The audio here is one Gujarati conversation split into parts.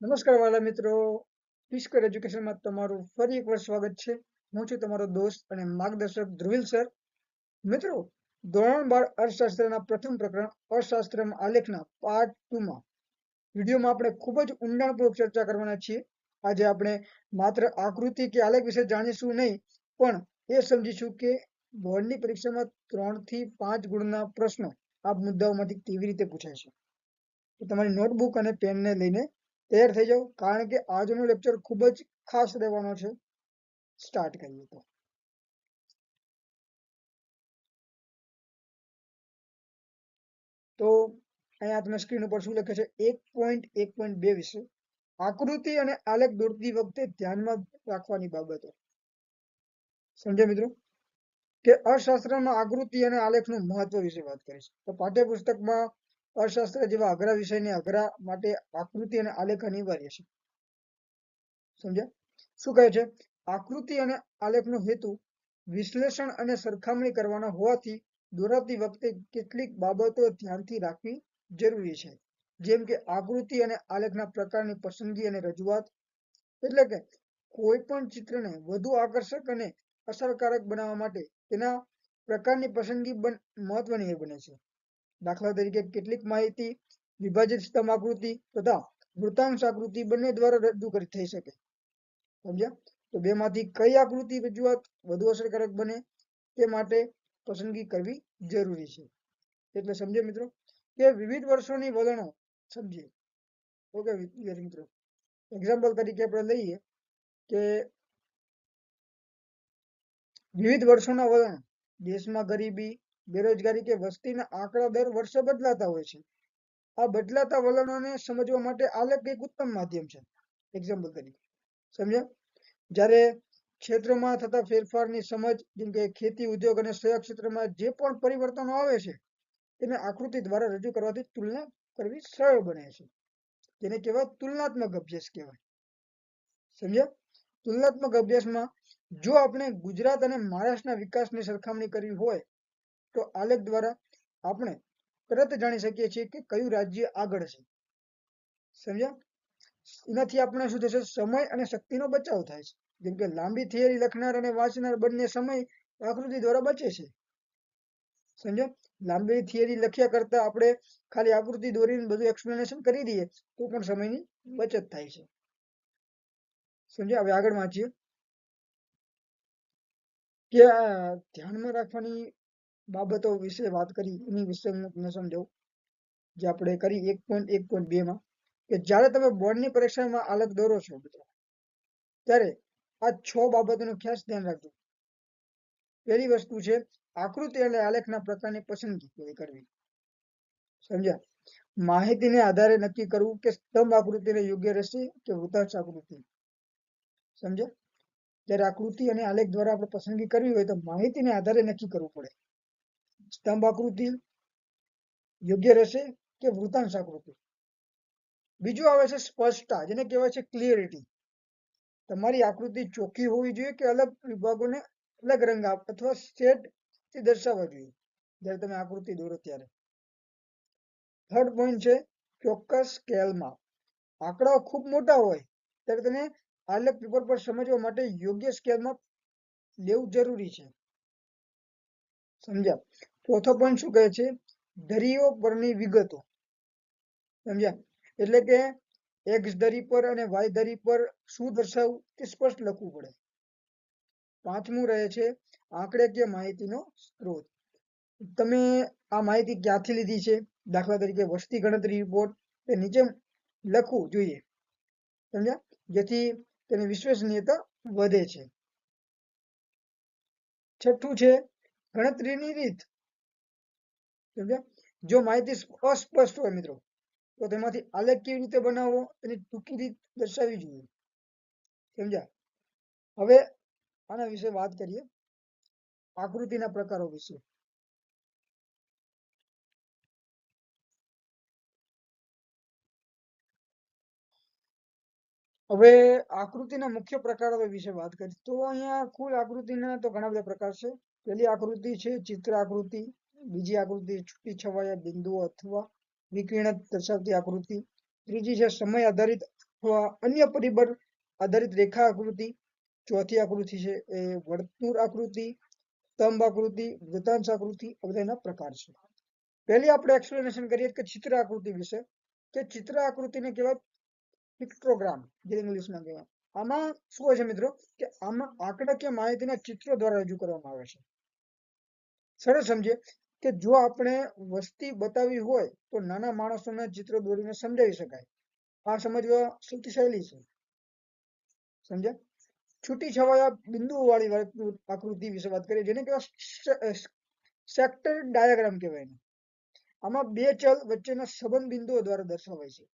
નમસ્કાર વાલા મિત્રો, ફિશકર એજ્યુકેશનમાં તમારું ફરી એકવાર સ્વાગત છે. હું છું તમારો દોસ્ત અને માર્ગદર્શક ધ્રુવિલ સર. મિત્રો, ધોરણ 12 અર્થશાસ્ત્રના પ્રથમ પ્રકરણ અર્થશાસ્ત્રમાં આલેખના પાર્ટ 2 માં વિડીયોમાં આપણે ખૂબ જ ઊંડાણપૂર્વક ચર્ચા કરવાના છીએ. આજે આપણે માત્ર આકૃતિ કે આલેખ વિશે જાણીશું નહીં, પણ એ સમજીશું કે બોર્ડની પરીક્ષામાં 3 થી 5 ગુણના પ્રશ્નો આ મુદ્દાઓમાંથી કેવી રીતે પૂછાય છે. તો તમારી નોટબુક અને પેનને લઈને તૈયાર થઈ જાઓ, કારણ કે આજનો લેક્ચર ખૂબ જ ખાસ રહેવાનો છે. સ્ટાર્ટ કરીએ તો અહીંયા તમે સ્ક્રીન ઉપર શું લખે છે 1.1.2 વિશે આકૃતિ અને આલેખ દોરતી વખતે ધ્યાનમાં રાખવાની બાબતો. સમજ્યા મિત્રો? કે અર્થશાસ્ત્રમાં આકૃતિ અને આલેખનું મહત્વ વિશે વાત કરીશ. તો પાઠ્યપુસ્તકમાં અર્થશાસ્ત્ર જેવા અઘરા વિષયને અઘરા માટે આકૃતિ અને આલેખ અનિવાર્ય છે. સમજ્યા? શું કહે છે? આકૃતિ અને આલેખનો હેતુ વિશ્લેષણ અને સરખામણી કરવાનો હોવાથી દોરાતી વખતે કેટલીક બાબતો ધ્યાનથી રાખવી જરૂરી છે. જેમ કે આકૃતિ અને આલેખના પ્રકારની પસંદગી અને રજૂઆત. એટલે કે કોઈ પણ ચિત્રને વધુ આકર્ષક અને અસરકારક બનાવવા માટે તેના પ્રકારની પસંદગી મહત્વની બને છે. દાખલા તરીકે કેટલીક માહિતી વિભાજિત સ્તંભ આકૃતિ તથા વૃત્તાંશ આકૃતિ બંને દ્વારા રજૂ થઈ શકે. સમજ્યા? તો બેમાંથી કઈ આકૃતિ રજૂઆત વધુ અસરકારક બને તે માટે પસંદગી કરવી જરૂરી છે. એટલે સમજે મિત્રો કે વિવિધ વર્ષોની વલણો સમજીએ. ઓકે વિદ્યાર્થી મિત્રો, એક્ઝામ્પલ તરીકે આપણે લઈએ કે વિવિધ વર્ષોના વલણ દેશમાં ગરીબી, બેરોજગારી કે વસ્તીના આંકડા દર વર્ષે બદલાતા હોય છે. આ બદલાતા વલણોને સમજવા માટે આલેખ એક ઉત્તમ માધ્યમ છે. એક્ઝામ્પલ તરીકે સમજ્યા? જ્યારે ક્ષેત્રોમાં થતા ફેરફારની સમજ, જેમ કે ખેતી, ઉદ્યોગ અને સેવા ક્ષેત્રમાં જે પણ પરિવર્તનો આવે છે તેને આકૃતિ દ્વારા રજૂ કરવાથી તુલના કરવી સરળ બને છે. જેને કહેવાય તુલનાત્મક અભ્યાસ કહેવાય. સમજ્યા? તુલનાત્મક અભ્યાસમાં જો આપણે ગુજરાત અને મહારાષ્ટ્રના વિકાસની સરખામણી કરવી હોય તો આલેખ દ્વારા આપણે તરત જાણી શકીએ છીએ કે કયું રાજ્ય આગળ છે. સમજ્યા? એનાથી આપણે શું થશે? સમય અને શક્તિનો બચાવ થાય છે. જેમ કે લાંબી થિયરી લખનાર અને વાંચનાર બંને સમય આકૃતિ દ્વારા બચે છે. સમજ્યા? લાંબી થિયરી લખ્યા કરતા આપણે ખાલી આકૃતિ દોરીને બધું એક્સપ્લેનેશન કરી દઈએ તો પણ સમયની બચત થાય છે. સમજ્યા? હવે આગળ વાંચીએ કે ધ્યાનમાં રાખવાની બાબતો વિશે વાત કરી, એની વિશે હું તમને સમજાવું. જે આપણે કરી 1.1.2 માં કે જ્યારે તમે બોર્ડની પરીક્ષામાં આલેખ દોરો છો મિત્રો, ત્યારે આ 6 બાબતોનું ખાસ ધ્યાન રાખજો. પહેલી વસ્તુ છે આકૃતિ અને આલેખના પ્રકારની પસંદગી કરવી. સમજ્યા? માહિતીને આધારે નક્કી કરવું કે સ્તંભ આકૃતિને યોગ્ય રહેશે કે વૃત્તાંશ આકૃતિ. સમજ્યા? જ્યારે આકૃતિ અને આલેખ દ્વારા આપણે પસંદગી કરવી હોય તો માહિતીને આધારે નક્કી કરવું પડે. સ્તંભ આકૃતિ યોગ્ય રહેશે કે વૃત્તાંશ આકૃતિ. બીજું આવે છે સ્પષ્ટતા, જેને કહેવાય છે ક્લિયરિટી. તમારી આકૃતિ ચોખ્ખી હોવી જોઈએ કે અલગ વિભાગોને અલગ રંગ અથવા શેડથી દર્શાવવા જોઈએ જ્યારે તમે આકૃતિ દોરો ત્યારે. થર્ડ પોઈન્ટ છે ચોક્કસ સ્કેલમાં. આંકડાઓ ખૂબ મોટા હોય ત્યારે તેને આલેખ પેપર પર સમજવા માટે યોગ્ય સ્કેલમાં લેવું જરૂરી છે. સમજ્યા? ચોથો પોઈન્ટ શું કહે છે? ધરીઓ પરની વિગતો. સમજ્યા? એટલે કે એક્સ ધરી પર અને વાય ધરી પર શું દર્શાવવું તે સ્પષ્ટ લખવું પડે. પાંચમું રહે છે આંકડાકીય માહિતીનો સ્ત્રોત. તમે આ માહિતી ક્યાંથી લીધી છે? દાખલા તરીકે વસ્તી ગણતરી રિપોર્ટ એ નીચે લખવું જોઈએ. સમજ્યા? જેથી તેની વિશ્વસનીયતા વધે છે. છઠ્ઠું છે ગણતરીની રીત. સમજ્યા? જો માહિતી અસ્પષ્ટ હોય મિત્રો તો તેમાંથી આલેખ કેવી રીતે બનાવવો તેની ટૂંકી રીત દર્શાવવી જોઈએ. સમજ્યા? હવે આના વિશે વાત કરીએ, આકૃતિના પ્રકારો વિશે. હવે આકૃતિના મુખ્ય પ્રકારો વિશે વાત કરીએ તો અહીંયા કુલ આકૃતિના તો ઘણા બધા પ્રકાર છે. પહેલી આકૃતિ છે ચિત્ર આકૃતિ, બીજી આકૃતિ છૂટી છવાયા બિંદુઓ અથવા વિકિરણ દર્શાવતી આકૃતિ, ત્રીજી છે સમય આધારિત અન્ય પરિબળ આધારિત રેખા આકૃતિ. ચોથી આકૃતિ છે એ વર્તુળ આકૃતિ, સ્તંભ આકૃતિ, વૃત્તાંશ આકૃતિ, આ બધા એના પ્રકાર છે. પહેલી આપણે એક્સપ્લેનેશન કરીએ કે ચિત્ર આકૃતિ વિશે. કે ચિત્ર આકૃતિને કહેવાય પિક્ટોગ્રામ, જે ઇંગ્લિશમાં કહેવાય. આમાં શું હોય છે મિત્રો, કે આમાં આંકડાકીય માહિતીના ચિત્રો દ્વારા રજૂ કરવામાં આવે છે. સરળ સમજીએ કે જો આપણે વસ્તી બતાવવી હોય તો નાના માણસોના ચિત્ર દોરીને સમજાવી શકાય. આ સમજવા સૌથી સહેલી છે. સમજ્યા? છૂટી છવાયા બિંદુઓ વાળી આકૃતિ વિશે વાત કરીએ, જેને કહેવાય સેક્ટર ડાયાગ્રામ કહેવાય એને. આમાં બે ચલ વચ્ચેના સંબંધ બિંદુઓ દ્વારા દર્શાવાય છે.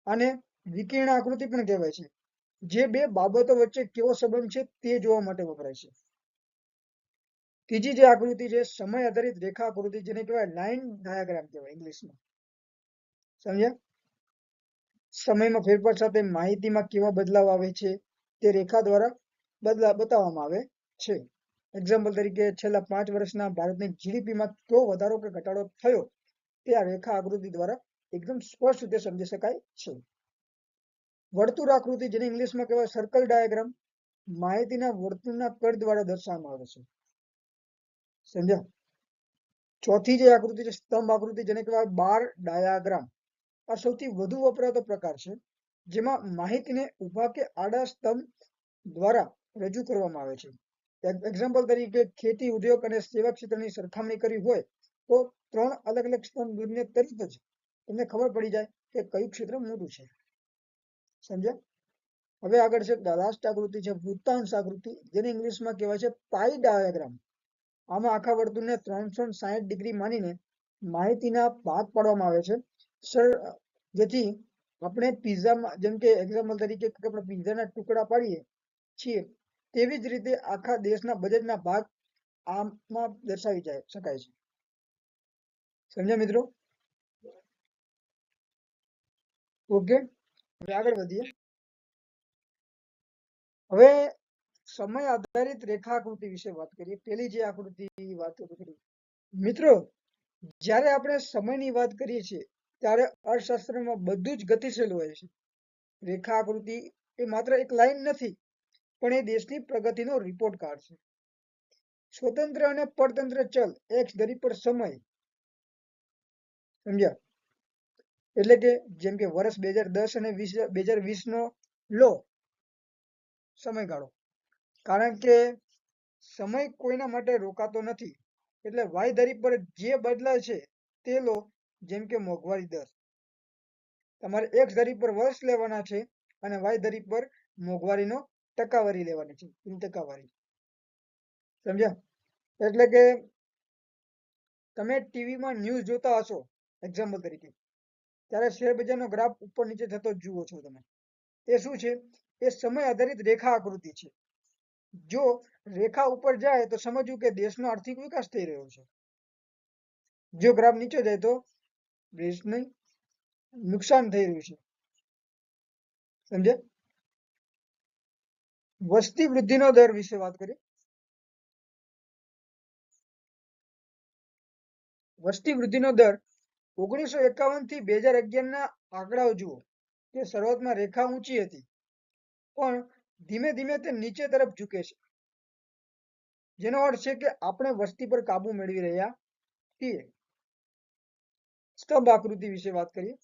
આને વિકર્ણ આકૃતિ પણ કહેવાય છે, જે બે બાબતો વચ્ચે કેવો સંબંધ છે તે જોવા માટે વપરાય છે. ત્રીજી જે આકૃતિ છે સમય આધારિત રેખા આકૃતિ, જેને કહેવાય લાઈન ડાયાગ્રામ કહેવાય ઇંગ્લિશમાં. સમજ્યા? સમયમાં ફેરફાર સાથે માહિતીમાં કેવા બદલાવ આવે છે તે રેખા દ્વારા બતાવવામાં આવે છે. એક્ઝામ્પલ તરીકે છેલ્લા 5 વર્ષના ભારતની જીડીપીમાં કેવો વધારો કે ઘટાડો થયો તે આ રેખા આકૃતિ દ્વારા એકદમ સ્પષ્ટ રીતે સમજી શકાય છે. વર્તુળ આકૃતિ, જેને ઇંગ્લિશમાં કહેવાય સર્કલ ડાયાગ્રામ, માહિતીના વર્તુળના કદ દ્વારા દર્શાવવામાં આવે છે. સમજ્યા? ચોથી જે આકૃતિ છે સ્તંભ આકૃતિ, જેને કહેવાય બાર ડાયાગ્રામ. આ સૌથી વધુ વપરાતો પ્રકાર છે, જેમાં માહિતીને ઊભા કે આડા સ્તંભ દ્વારા રજૂ કરવામાં આવે છે. એક્ઝામ્પલ તરીકે ખેતી, ઉદ્યોગ અને સેવા ક્ષેત્રની સરખામણી કરવી હોય તો 3 અલગ અલગ સ્તંભ દોરીને તરત જ તમને ખબર પડી જાય કે કયું ક્ષેત્ર મોટું છે. સમજ્યા? હવે આગળ છે લાસ્ટ આકૃતિ છે વૃત્તાંશ આકૃતિ, જેને ઇંગ્લિશમાં કહેવાય છે પાઈ ડાયાગ્રામ. આમાં આખા વર્તુળને 360 ડિગ્રી માનીને માહિતીના ભાગ પાડવામાં આવે છે. જેથી આપણે પિઝામાં, જેમ કે એક્ઝામ્પલ તરીકે આપણે પિઝાના ટુકડા પાડીએ છીએ, તેવી જ રીતે આખા દેશના બજેટના ભાગ આમાં દર્શાવી શકાય છે. સમજ્યા મિત્રો? ઓકે, હવે આગળ વધીએ. હવે સમય આધારિત રેખા આકૃતિ વિશે વાત કરીએ. પેલી જે આકૃતિ વાત કરી મિત્રો, જ્યારે આપણે સમયની વાત કરીએ છીએ ત્યારે અર્થશાસ્ત્રમાં બધું જ ગતિશીલ હોય છે. રેખા આકૃતિ એ માત્ર એક લાઈન નથી, પણ એ દેશની પ્રગતિનો રિપોર્ટ કાર્ડ છે. સ્વતંત્ર અને પરતંત્ર ચલ એક્સ ધરી પર સમય. સમજ્યા? એટલે કે જેમ કે વર્ષ 2010 અને 2020 નો લો સમયગાળો, કારણ કે સમય કોઈના માટે રોકાતો નથી. એટલે વાય ધરી પર જે બદલાય છે તે લો. જેમ કે મોંઘવારી દર, તમારે એક્સ ધરી પર વર્ષ લેવાના છે અને વાય ધરી પર મોંઘવારીનો ટકાવારી લેવાની છે, ટકાવારી. સમજ્યા? એટલે કે તમે ટીવીમાં ન્યૂઝ જોતા હશો એક્ઝામ્પલ તરીકે, ત્યારે શેર બજારનો ગ્રાફ ઉપર નીચે થતો જુઓ છો તમે. એ શું છે? એ સમય આધારિત રેખા આકૃતિ છે. જો રેખા ઉપર જાય તો સમજવું કે દેશનો આર્થિક વિકાસ થઈ રહ્યો છે. જો ગ્રાફ નીચે જાય તો દેશને નુકસાન થઈ રહ્યું છે. સમજે? વસ્તી વૃદ્ધિનો દર વિશે વાત કરીએ. વસ્તી વૃદ્ધિનો દર 1951 થી 2011 ના આંકડાઓ જુઓ. તે શરૂઆતમાં રેખા ઊંચી હતી, પણ ધીમે ધીમે તે નીચે તરફ ઝૂકે છે, જેનો અર્થ છે કે આપણે વસ્તી પર કાબુ મેળવી રહ્યા છીએ. સ્તંભ આકૃતિ વિશે વાત કરીએ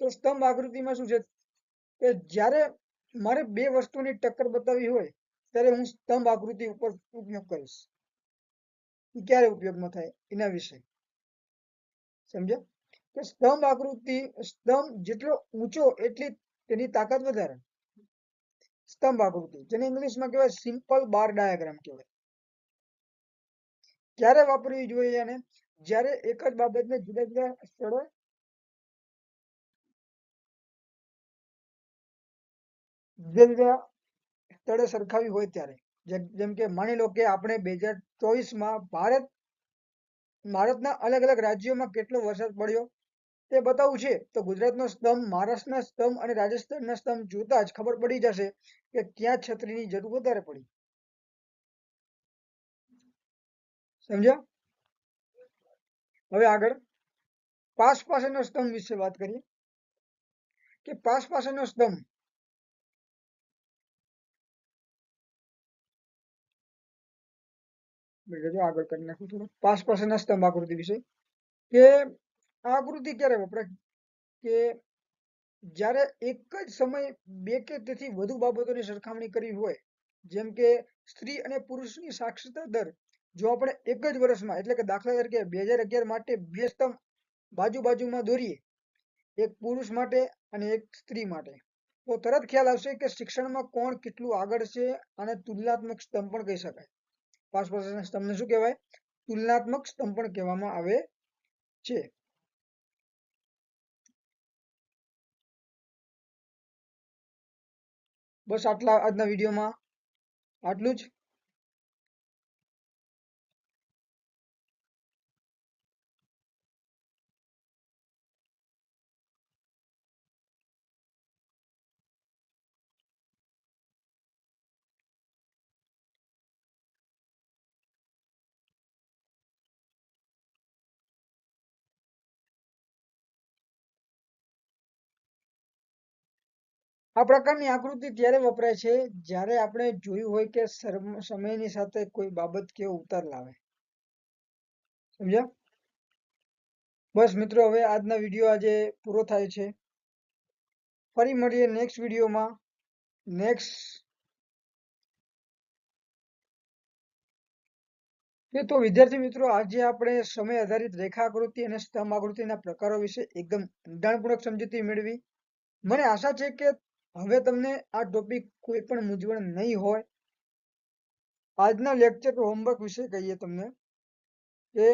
તો સ્તંભ આકૃતિમાં શું છે કે જ્યારે મારે બે વસ્તુની ટક્કર બતાવવી હોય ત્યારે હું સ્તંભ આકૃતિ ઉપર ઉપયોગ કરીશ. ક્યારે ઉપયોગમાં થાય એના વિશે સમજ્યા? કે સ્તંભ આકૃતિ, સ્તંભ જેટલો ઊંચો એટલી તેની તાકાત વધારે. સ્તંભ આકૃતિ, જેને ઇંગ્લિશમાં કહેવાય સિમ્પલ બાર ડાયાગ્રામ કહેવાય. ક્યારે વાપરવી જોઈએ અને જ્યારે એક જ બાબતને જુદા જુદા સ્થળે સરખાવી હોય ત્યારે. જેમ કે માની લો કે આપણે 2024 ભારતના અલગ અલગ રાજ્યોમાં કેટલો વરસાદ પડ્યો તે બતાવવું છે તો ગુજરાતનો સ્તંભ, મહારાષ્ટ્રના સ્તંભ અને રાજસ્થાનના સ્તંભ જોતા જ ખબર પડી જશે કે ક્યાં છત્રીની જરૂર વધારે પડી. સમજ્યા? હવે આગળ પાસનો સ્તંભ વિશે વાત કરીએ. કે પાસ પાસેનો સ્તંભ આગળ કરી નાખું થોડું પાસ પાસેના સ્તંભ આકૃતિ વિશે કે આ આકૃતિ ક્યારે વપરાય કે જ્યારે એક જ સમય બે કે તેથી વધુ બાબતોની સરખામણી કરવી હોય, જેમ કે સ્ત્રી અને પુરુષની સાક્ષરતા દર જો આપણે એક જ વર્ષમાં એટલે કે દાખલા તરીકે 2011 માટે બે સ્તંભ બાજુ બાજુમાં દોરીએ, એક પુરુષ માટે અને એક સ્ત્રી માટે, તો તરત ખ્યાલ આવશે કે શિક્ષણમાં કોણ કેટલું આગળ છે. અને તુલનાત્મક સ્તંભ પણ કહી શકાય. પાસ પાસેના સ્તંભને શું કહેવાય? તુલનાત્મક સ્તંભ પણ કહેવામાં આવે છે. બસ આટલા આજના વિડીયોમાં આટલું જ. આ પ્રકારની આકૃતિ ત્યારે વપરાય છે જ્યારે આપણે જોયું હોય કે સમયની સાથે કોઈ બાબત કેવો ઉતાર લાવે. સમજ્યા? બસ મિત્રો, હવે આજના વિડીયો આજે પૂરો થાય છે. ફરી મળીએ નેક્સ્ટ વિડીયોમાં. તો વિદ્યાર્થી મિત્રો, આજે આપણે સમય આધારિત રેખા આકૃતિ અને સ્તંભ આકૃતિના પ્રકારો વિશે એકદમ ઊંડાણપૂર્વક સમજૂતી મેળવી. મને આશા છે કે હવે તમને આ ટોપિક કોઈ પણ મૂંઝવણ નહીં હોય. આજના લેક્ચર હોમવર્ક વિશે કહીએ તમને કે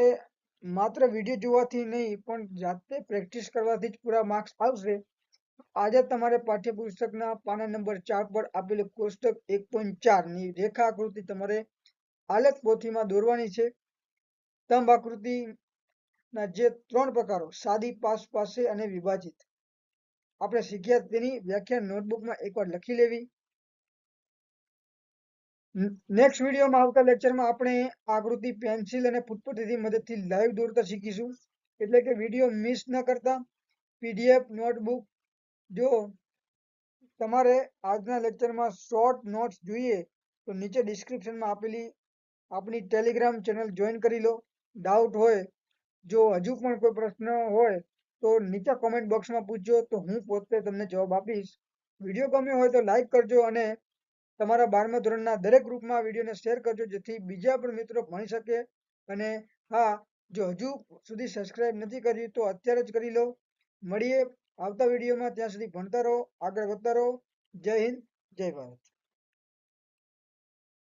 માત્ર વિડીયો જોવાથી નહીં પણ જાતે પ્રેક્ટિસ કરવાથી જ પૂરા માર્ક્સ આવશે. આજે તમારે પાઠ્યપુસ્તકના પાના નંબર 4 પર આપેલું કોષ્ટક 1.4 ની રેખા આકૃતિ તમારે આલેખ પોથીમાં દોરવાની છે. સ્તંભ આકૃતિના જે 3 પ્રકારો સાદી, પાસ પાસે અને વિભાજિત આપણે શીખ્યા તેની વ્યાખ્યા નોટબુકમાં એકવાર લખી લેવી. નેક્સ્ટ વિડીયોમાં આવતા લેક્ચરમાં આપણે આકૃતિ પેન્સિલ અને ફૂટપટ્ટીની મદદથી લાઈવ દોરતા શીખીશું. એટલે કે વિડીયો મિસ ન કરતા. પીડીએફ નોટબુક જો તમારે આજના લેક્ચરમાં શોર્ટ નોટ્સ જોઈએ તો નીચે ડિસ્ક્રિપ્શનમાં આપેલી આપણી ટેલિગ્રામ ચેનલ જોઈન કરી લો. ડાઉટ હોય, જો હજુ પણ કોઈ પ્રશ્ન હોય તો નીચે કોમેન્ટ બોક્સમાં પૂછજો, તો હું પોતે તમને જવાબ આપીશ. વિડીયો ગમ્યો હોય તો લાઈક કરજો અને તમારા 12મા ધોરણના દરેક ગ્રુપમાં આ વિડીયોને શેર કરજો, જેથી બીજા પણ મિત્રો ભણી શકે. અને હા, જો હજુ સુધી સબસ્ક્રાઇબ નથી કરી તો અત્યારે જ કરી લો. મળીએ આવતા વિડીયોમાં. ત્યાં સુધી ભણતા રહો, આગળ વધતા રહો. જય હિન્દ, જય ભારત.